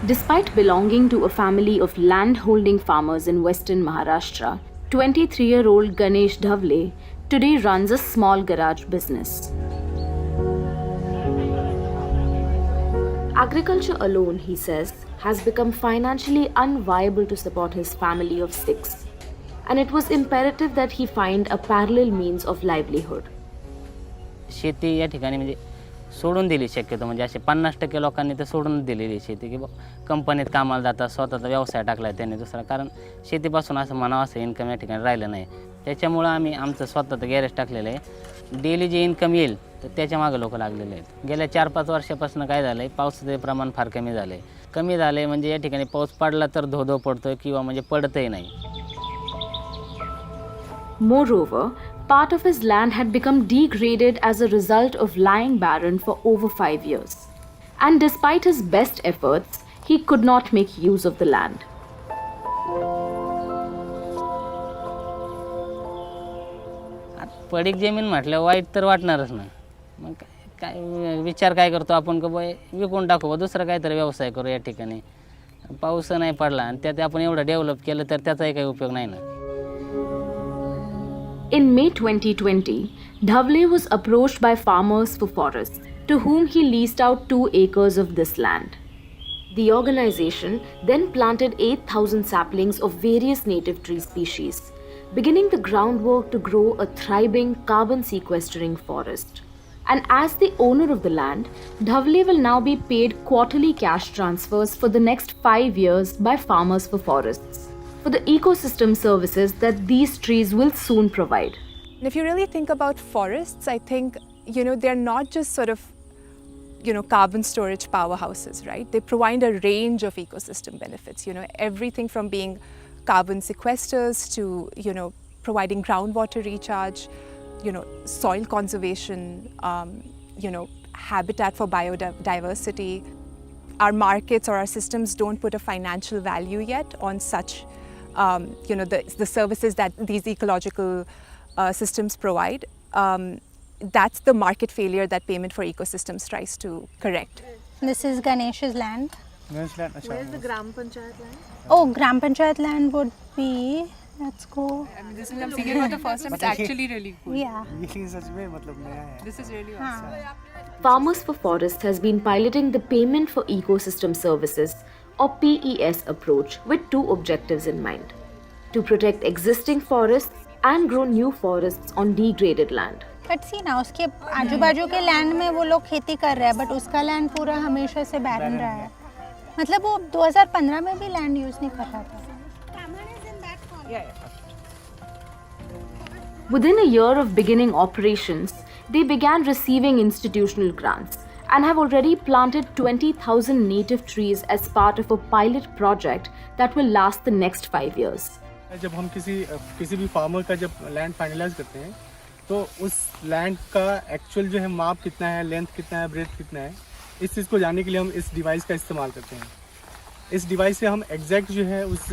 Despite belonging to a family of land-holding farmers in western Maharashtra, 23-year-old Ganesh Dhavle today runs a small garage business. Agriculture alone, he says, has become financially unviable to support his family of 6, and it was imperative that he find a parallel means of livelihood. शेती या ठिकाणी म्हणजे सोडून दिली शक्यतो, म्हणजे असे 50% लोकांनी तर सोडून दिलेली शेती, की कंपनीत कामाला जातात, स्वतःचा व्यवसाय टाकला त्यांनी दुसरा, कारण शेतीपासून असं म्हणावं असं इन्कम या ठिकाणी राहिलं नाही. त्याच्यामुळं आम्ही आमचं स्वतःचं गॅरेज टाकलेलं आहे. डेली जे इन्कम येईल तर त्याच्या मागे लोक लागलेले आहेत. गेल्या 4-5 वर्षापासून काय झालं आहे, पावसाचे प्रमाण फार कमी झालं आहे. म्हणजे या ठिकाणी पाऊस पडला तर धो पडतो किंवा म्हणजे पडतही नाही. Moreover, part of his land had become degraded as a result of lying barren for over 5 years. And despite his best efforts, he could not make use of the land. पडीक जमीन म्हटल्यावर वाईट तर वाटणारच ना. मग काय विचार काय करतो आपण, का बाय विकून टाकू, दुसरा काहीतरी व्यवसाय करू या ठिकाणी. पाऊस नाही पडला आणि त्यात आपण एवढं डेव्हलप केलं तर त्याचाही काही उपयोग नाही ना. In May 2020, Dhavle was approached by farmers for forests, to whom he leased out 2 acres of this land. The organization then planted 8,000 saplings of various native tree species, beginning the groundwork to grow a thriving carbon sequestering forest. And as the owner of the land, Dhavle will now be paid quarterly cash transfers for the next 5 years by Farmers for Forests, for the ecosystem services that these trees will soon provide. And if you really think about forests, I think, they're not just sort of, carbon storage powerhouses, right? They provide a range of ecosystem benefits, everything from being carbon sequesters to, providing groundwater recharge, soil conservation, habitat for biodiversity. Our markets or our systems don't put a financial value yet on such, the services that these ecological systems provide. That's the market failure that Payment for Ecosystems tries to correct. This is Ganesh's land. Where's the Gram Panchayat land? Oh, Gram Panchayat land would be, let's go. I mean, this is, I'm seeing it for the first time. It's actually really cool. Yeah. ये सच में मतलब नया है. This is really awesome. Farmers for Forests has been piloting the Payment for Ecosystem Services or PES approach with 2 objectives in mind: to protect existing forests and grow new forests on degraded land. But see ना, उसके आजू बाजू के land में वो लोग खेती कर रहे हैं, बट उसका लैंड पूरा हमेशा से बैरन रहा है. मतलब वो 2015 में भी लैंड यूज नहीं कर रहा था. Within a year of beginning operations, they began receiving institutional grants and have already planted 20,000 native trees as part of a pilot project that will last the next 5 years. जब हम किसी भी farmer का जब लैंड फाइनलाइज करते हैं तो उस लैंड का एक्चुअल जो है माप कितना है, लेंथ कितना है, ब्रेथ कितना है, इस चीज़ को जानने के लिए हम इस डिवाइस का इस्तेमाल करते हैं. इस डिवाइस से हम एग्जैक्ट जो है उस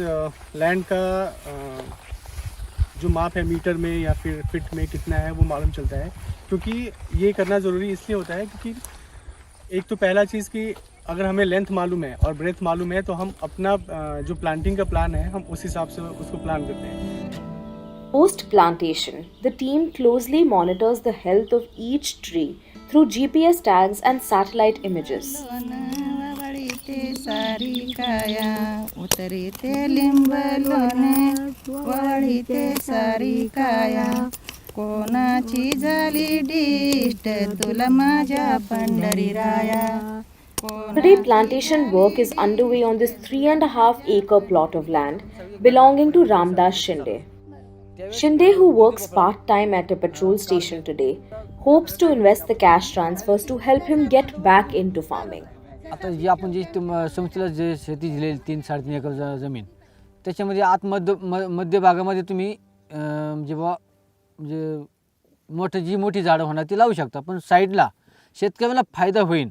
लैंड का जो माप है मीटर में या फिर फिट में कितना है वो मालूम चलता है. क्योंकि ये करना ज़रूरी इसलिए होता है क्योंकि एक तो पहला चीज़ कि अगर हमें लेंथ मालूम है और ब्रेथ मालूम है तो हम अपना जो प्लांटिंग का प्लान है हम उस हिसाब से उसको प्लान करते हैं. Post-plantation, the team closely monitors the health of each tree through GPS tags and satellite images. Today, plantation work is underway on this 3.5-acre plot of land belonging to Ramdas Shinde. Shinde, who works part-time at a petrol station today, hopes to invest the cash transfers to help him get back into farming. आता जे आपण जे समशीला जे शेती दिलेली 3-3.5 एकर जमीन, त्याच्यामध्ये मध्य भागामध्ये तुम्ही जेव्हा म्हणजे मोठी झाडं होणार ती लावू शकता. पण साईडला शेतकऱ्याला फायदा होईल.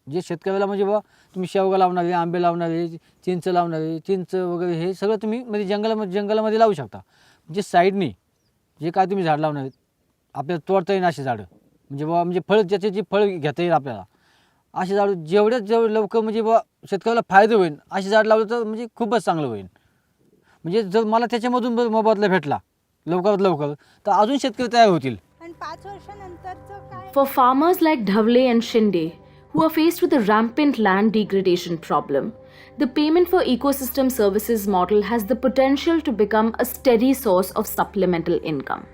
जे शेतकऱ्याला म्हणजे बाबा तुम्ही शेवगा लावणारे, आंबे लावणारे, चिंच लावणारे, चिंच वगैरे हे सगळं तुम्ही म्हणजे जंगलामध्ये लावू शकता. जे साईडनी जे काय तुम्ही झाड लावणार आपल्याला तोडता येईल अशी झाडं, म्हणजे बाबा म्हणजे फळ ज्याचे जे फळ घेता येईल आपल्याला, असे झाड जेवढे लवकर म्हणजे बा शेतकऱ्याला फायदा होईल असे झाड लावलं तर म्हणजे खूपच चांगलं होईल. म्हणजे जर मला त्याच्यामधून मोबदला भेटला लवकरात लवकर तर अजून शेतकरी तयार होतील. आणि 5 वर्षानंतरचं काय? For farmers like Dhavle and Shinde, who are faced with a rampant land degradation problem, the payment for ecosystem services model has the potential to become a steady source of supplemental income.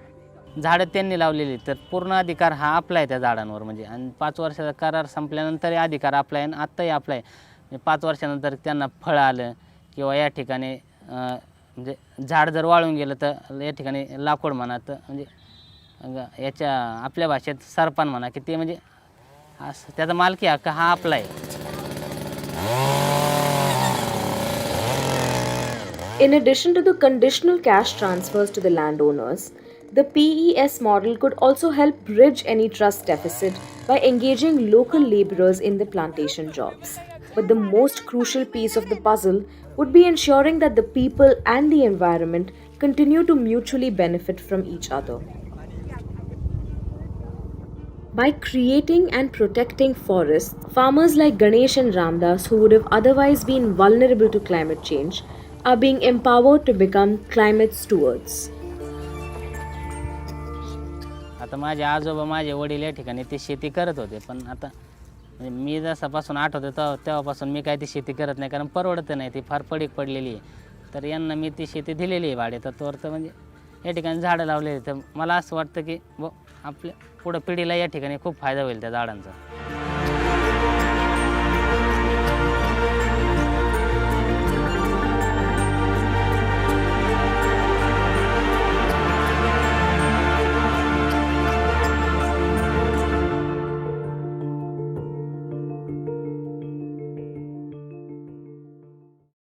झाडं त्यांनी लावलेली तर पूर्ण अधिकार हा आपला आहे त्या झाडांवर. म्हणजे आणि 5 वर्षाचा करार संपल्यानंतरही अधिकार आपला आहे आणि आत्ताही आपला आहे. म्हणजे 5 वर्षानंतर त्यांना फळं आलं किंवा या ठिकाणी म्हणजे झाड जर वाळून गेलं तर या ठिकाणी लाकूड म्हणा तर म्हणजे याच्या आपल्या भाषेत सरपण म्हणा की ते म्हणजे असं त्याचा मालकी हक्क हा आपला आहे. In addition to the conditional cash transfers to the landowners, the PES model could also help bridge any trust deficit by engaging local laborers in the plantation jobs. But the most crucial piece of the puzzle would be ensuring that the people and the environment continue to mutually benefit from each other. By creating and protecting forests, farmers like Ganesh and Ramdas, who would have otherwise been vulnerable to climate change, are being empowered to become climate stewards. आता माझे आजोबा माझे वडील या ठिकाणी ते शेती करत होते पण आता म्हणजे मी जसापासून आठवतो तेव्हापासून मी काय ती शेती करत नाही कारण परवडत नाही ती फार पडीक पडलेली आहे. तर यांना मी ती शेती दिलेली आहे भाडेतत्वावर. तर म्हणजे या ठिकाणी झाडं लावलेली तर मला असं वाटतं की आपल्या पुढं पिढीला या ठिकाणी खूप फायदा होईल त्या झाडांचा.